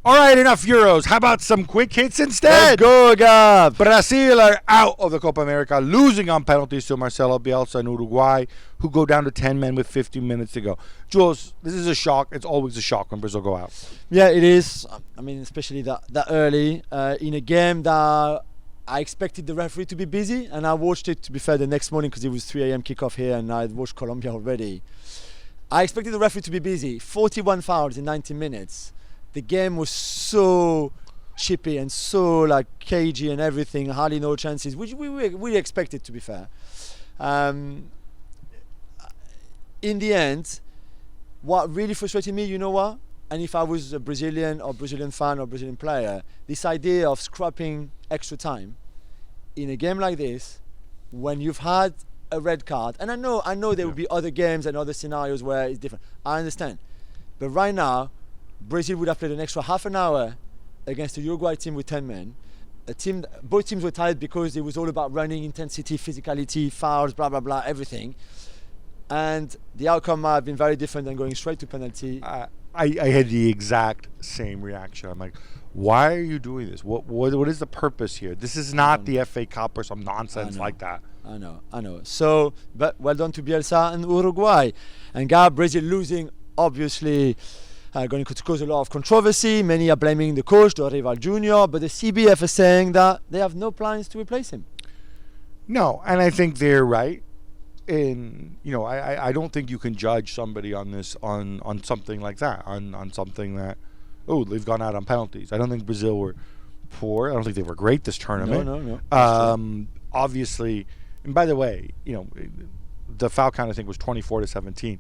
All right, enough Euros. How about some quick hits instead? Let's go, Gab. Brazil are out of the Copa America, losing on penalties to Marcelo Bielsa and Uruguay, who go down to 10 men with 15 minutes to go. Jules, this is a shock. It's always a shock when Brazil go out. Yeah, it is. I mean, especially that early in a game that I expected the referee to be busy, and I watched it, to be fair, the next morning because it was 3 a.m. kickoff here, and I'd watched Colombia already. I expected the referee to be busy. 41 fouls in 90 minutes. The game was so chippy and so like cagey and everything, hardly no chances, which we expected, to be fair. In the end, what really frustrated me, you know what? And if I was a Brazilian fan or Brazilian player, this idea of scrapping extra time in a game like this, when you've had a red card, and I know there will be other games and other scenarios where it's different. I understand, but right now, Brazil would have played an extra half an hour against a Uruguay team with 10 men. Both teams were tired because it was all about running, intensity, physicality, fouls, blah, blah, blah, everything. And the outcome might have been very different than going straight to penalty. I had the exact same reaction. I'm like, why are you doing this? What is the purpose here? This is not the FA Cup or some nonsense like that. I know. So, but well done to Bielsa and Uruguay. And Gab, Brazil losing, obviously, going to cause a lot of controversy. Many are blaming the coach, Dorival Jr., but the CBF is saying that they have no plans to replace him. No, and I think they're right. And I don't think you can judge somebody on this on something like that, on something that they've gone out on penalties. I don't think Brazil were poor. I don't think they were great this tournament. No. Obviously, and by the way, the foul count I think was 24-17.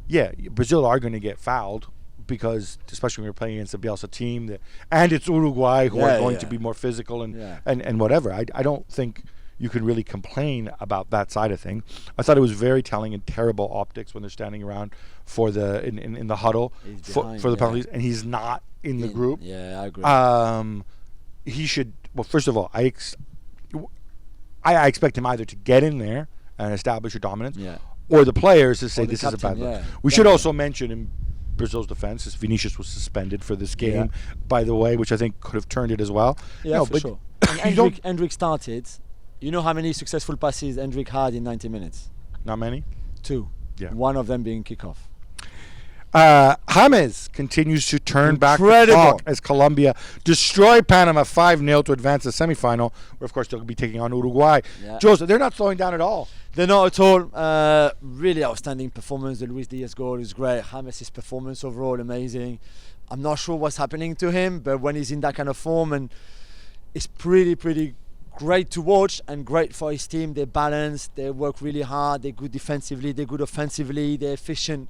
Yeah, Brazil are going to get fouled, because especially when you're playing against a Bielsa team, and it's Uruguay who are going to be more physical and whatever. I don't think you can really complain about that side of thing. I thought it was very telling and terrible optics when they're standing around for the in the huddle for the penalties, and he's not in the group. Yeah, I agree. He should. Well, first of all, I expect him either to get in there and establish a dominance, or the players to say this is a bad look. We should also mention in Brazil's defense is Vinicius was suspended for this game, by the way, which I think could have turned it as well. Yeah, for sure. And Endrick started. You know how many successful passes Endrick had in 90 minutes? Not many? 2. Yeah. One of them being kickoff. James continues to turn back the clock as Colombia destroy Panama 5-0 to advance the semifinal, where of course they'll be taking on Uruguay. Yeah. Joseph, they're not slowing down at all. They're not at all. Really outstanding performance. The Luis Diaz goal is great. James' performance overall amazing. I'm not sure what's happening to him, but when he's in that kind of form, and it's pretty great to watch and great for his team. They're balanced. They work really hard. They're good defensively. They're good offensively. They're efficient.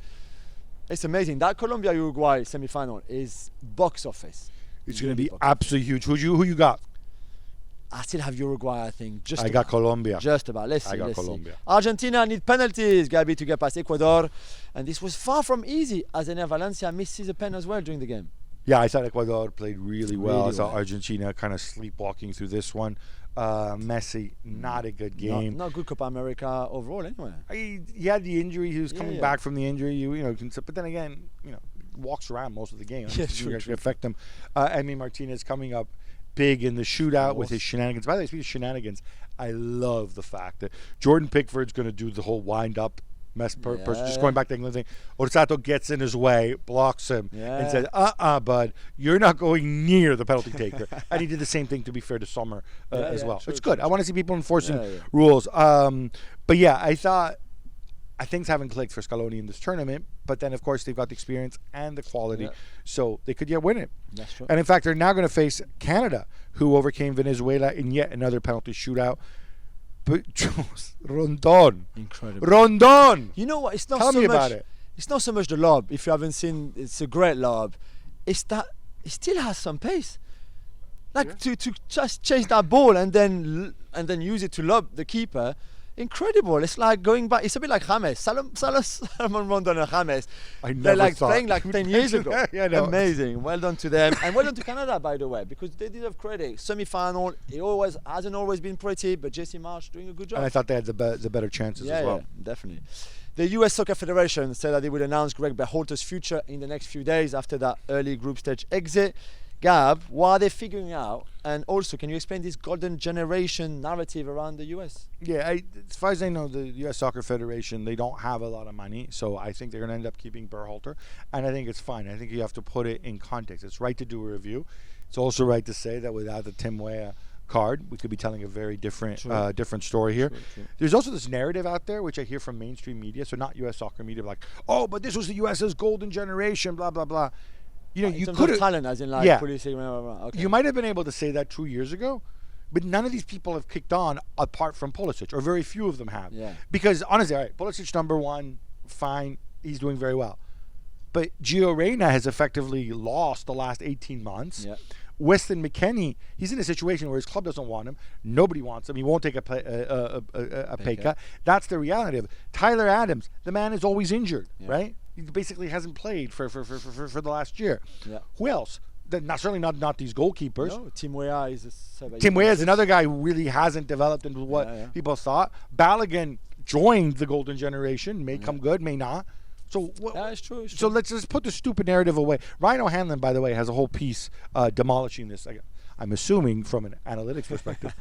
It's amazing. That Colombia-Uruguay semi-final is box office. It's going to be absolutely huge. Who you got? I still have Uruguay, I think. I got Colombia. Just about. Let's see. I got Colombia. Argentina need penalties, Gabi, to get past Ecuador. And this was far from easy, as Ener Valencia misses a pen as well during the game. Yeah, I thought Ecuador played really well. I saw Argentina kind of sleepwalking through this one. Messi, not a good game. Not good Copa America overall, anyway. He had the injury. He was coming back from the injury. But then again, walks around most of the game. Yeah, true. Affect him. Emi Martinez coming up big in the shootout with his shenanigans. By the way, speaking of shenanigans, I love the fact that Jordan Pickford's going to do the whole wind-up person, just going back to England thing. Orsato gets in his way, blocks him, and says, bud, you're not going near the penalty taker. And he did the same thing, to be fair, to Sommer as well. It's good. I want to see people enforcing rules. But yeah, I thought things haven't clicked for Scaloni in this tournament, but then, of course, they've got the experience and the quality, so they could win it. That's true. And in fact, they're now going to face Canada, who overcame Venezuela in yet another penalty shootout. But Rondon. Incredible. Rondon. You know what? It's not Tell so me much about it. It's not so much the lob. If you haven't seen, it's a great lob. It's that it still has some pace. To just chase that ball and then use it to lob the keeper. Incredible. It's like going back. It's a bit like James. Salomon Rondon and James. They're like playing like 10 years ago. Amazing. Well done to them. And well done to Canada, by the way, because they deserve credit. Semi-final, it hasn't always been pretty, but Jesse Marsh doing a good job. And I thought they had the better chances as well. Yeah, definitely. The US Soccer Federation said that they would announce Greg Berhalter's future in the next few days after that early group stage exit. Gab, what are they figuring out? And also, can you explain this golden generation narrative around the US? Yeah, as far as I know, the U.S. Soccer Federation, they don't have a lot of money, so I think they're going to end up keeping Berhalter, and I think it's fine. I think you have to put it in context. It's right to do a review. It's also right to say that without the Tim Weah card, we could be telling a very different different story here. True. There's also this narrative out there, which I hear from mainstream media, so not U.S. soccer media, like, oh, but this was the U.S.'s golden generation, blah, blah, blah. You know, you could have talent, as in like Pulisic, okay. You might have been able to say that 2 years ago, but none of these people have kicked on apart from Pulisic, or very few of them have. Yeah. Because honestly, all right, Pulisic number one, fine, he's doing very well. But Gio Reyna has effectively lost the last 18 months. Yeah. Weston McKennie, he's in a situation where his club doesn't want him. Nobody wants him. He won't take a pay cut. That's the reality of it. Tyler Adams, the man is always injured, right? He basically hasn't played for the last year. Yeah. Who else? Certainly not these goalkeepers. No, Tim Weah is Tim Weah is another guy who really hasn't developed into what people thought. Balogun joined the golden generation. May come good, may not. So it's true. So let's just put the stupid narrative away. Ryan O'Hanlon, by the way, has a whole piece demolishing this. I'm assuming from an analytics perspective.